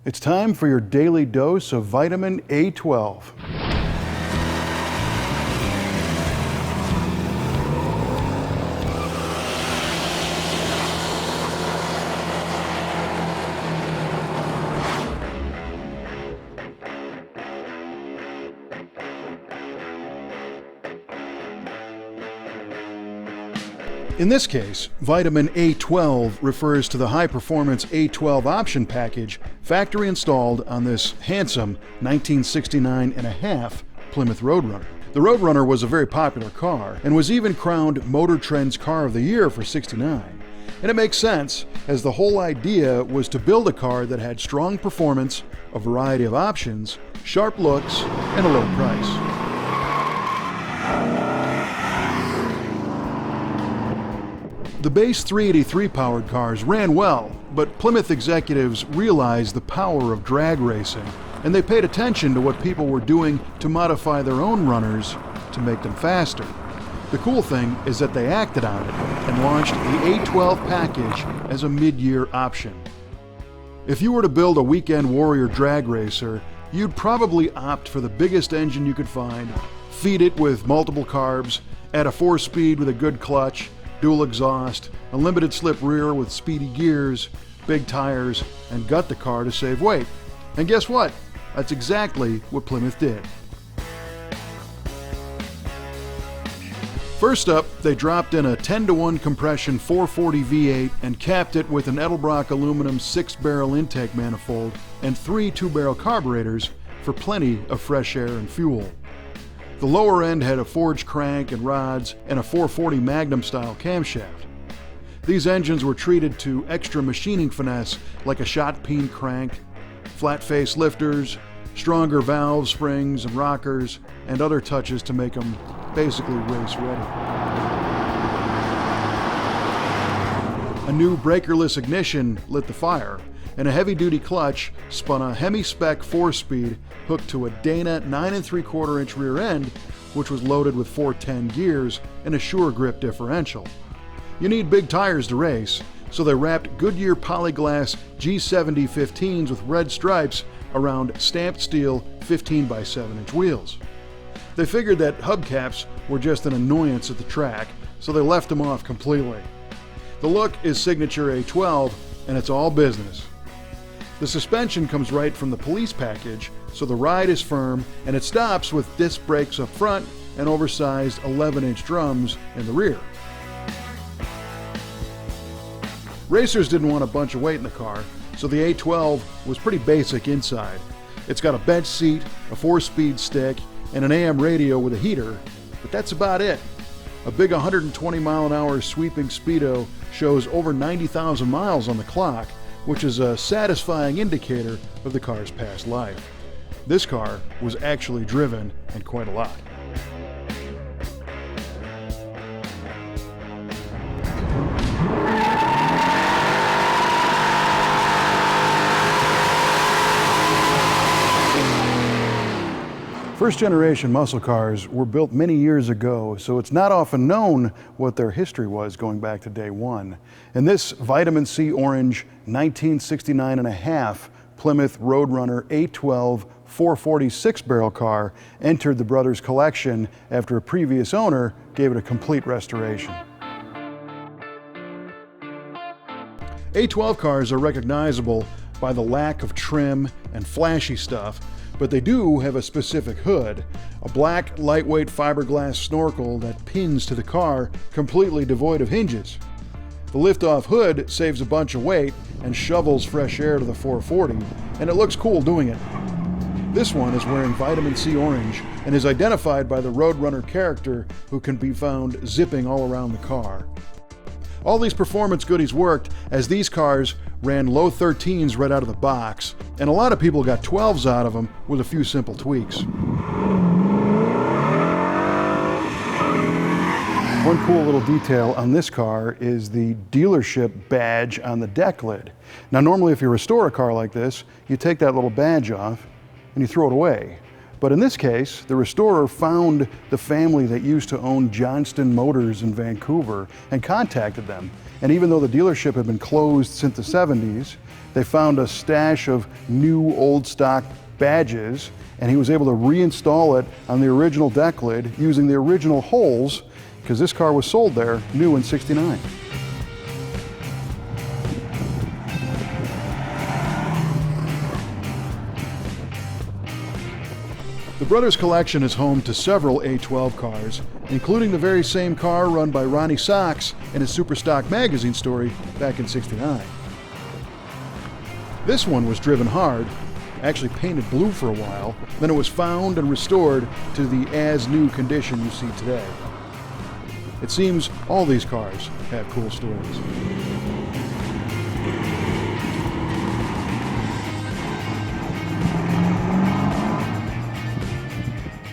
It's time for your daily dose of vitamin A12. In this case, vitamin A12 refers to the high-performance A12 option package factory installed on this handsome 1969 and a half Plymouth Road Runner. The Road Runner was a very popular car and was even crowned Motor Trend's Car of the Year for '69. And it makes sense, as the whole idea was to build a car that had strong performance, a variety of options, sharp looks, and a low price. The base 383 powered cars ran well, but Plymouth executives realized the power of drag racing, and they paid attention to what people were doing to modify their own runners to make them faster. The cool thing is that they acted on it and launched the A12 package as a mid-year option. If you were to build a weekend warrior drag racer, you'd probably opt for the biggest engine you could find, feed it with multiple carbs, add a 4-speed with a good clutch, dual exhaust, a limited slip rear with speedy gears, big tires, and gut the car to save weight. And guess what? That's exactly what Plymouth did. First up, they dropped in a 10-to-1 compression 440 V8 and capped it with an Edelbrock aluminum 6-barrel intake manifold and 3 2-barrel carburetors for plenty of fresh air and fuel. The lower end had a forged crank and rods and a 440 Magnum-style camshaft. These engines were treated to extra machining finesse like a shot peen crank, flat face lifters, stronger valve springs and rockers, and other touches to make them basically race ready. A new breakerless ignition lit the fire, and a heavy-duty clutch spun a Hemi-spec 4-speed hooked to a Dana 9 3/4-inch rear end, which was loaded with 410 gears and a Sure Grip differential. You need big tires to race, so they wrapped Goodyear Polyglass G70 15s with red stripes around stamped steel 15x7-inch wheels. They figured that hubcaps were just an annoyance at the track, so they left them off completely. The look is signature A12, and it's all business. The suspension comes right from the police package, so the ride is firm, and it stops with disc brakes up front and oversized 11-inch drums in the rear. Racers didn't want a bunch of weight in the car, so the A12 was pretty basic inside. It's got a bench seat, a 4-speed stick, and an AM radio with a heater, but that's about it. A big 120-mile-an-hour sweeping speedo shows over 90,000 miles on the clock, which is a satisfying indicator of the car's past life. This car was actually driven, and quite a lot. First-generation muscle cars were built many years ago, so it's not often known what their history was going back to day one. And this vitamin C orange 1969 and a half Plymouth Road Runner A12 446-barrel car entered the brothers' collection after a previous owner gave it a complete restoration. A12 cars are recognizable by the lack of trim and flashy stuff, but they do have a specific hood, a black, lightweight fiberglass snorkel that pins to the car, completely devoid of hinges. The lift-off hood saves a bunch of weight and shovels fresh air to the 440, and it looks cool doing it. This one is wearing vitamin C orange and is identified by the Road Runner character who can be found zipping all around the car. All these performance goodies worked, as these cars ran low 13s right out of the box, and a lot of people got 12s out of them with a few simple tweaks. One cool little detail on this car is the dealership badge on the deck lid. Now normally if you restore a car like this, you take that little badge off and you throw it away. But in this case, the restorer found the family that used to own Johnston Motors in Vancouver and contacted them. And even though the dealership had been closed since the 70s, they found a stash of new old stock badges, and he was able to reinstall it on the original deck lid using the original holes, because this car was sold there new in '69. The Brothers Collection is home to several A12 cars, including the very same car run by Ronnie Sachs in his Superstock magazine story back in '69. This one was driven hard, actually painted blue for a while, then it was found and restored to the as-new condition you see today. It seems all these cars have cool stories.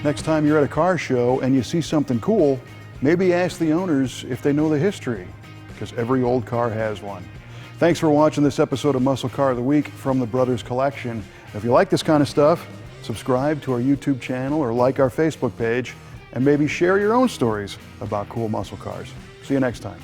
Next time you're at a car show and you see something cool, maybe ask the owners if they know the history, because every old car has one. Thanks for watching this episode of Muscle Car of the Week from the Brothers Collection. If you like this kind of stuff, subscribe to our YouTube channel or like our Facebook page, and maybe share your own stories about cool muscle cars. See you next time.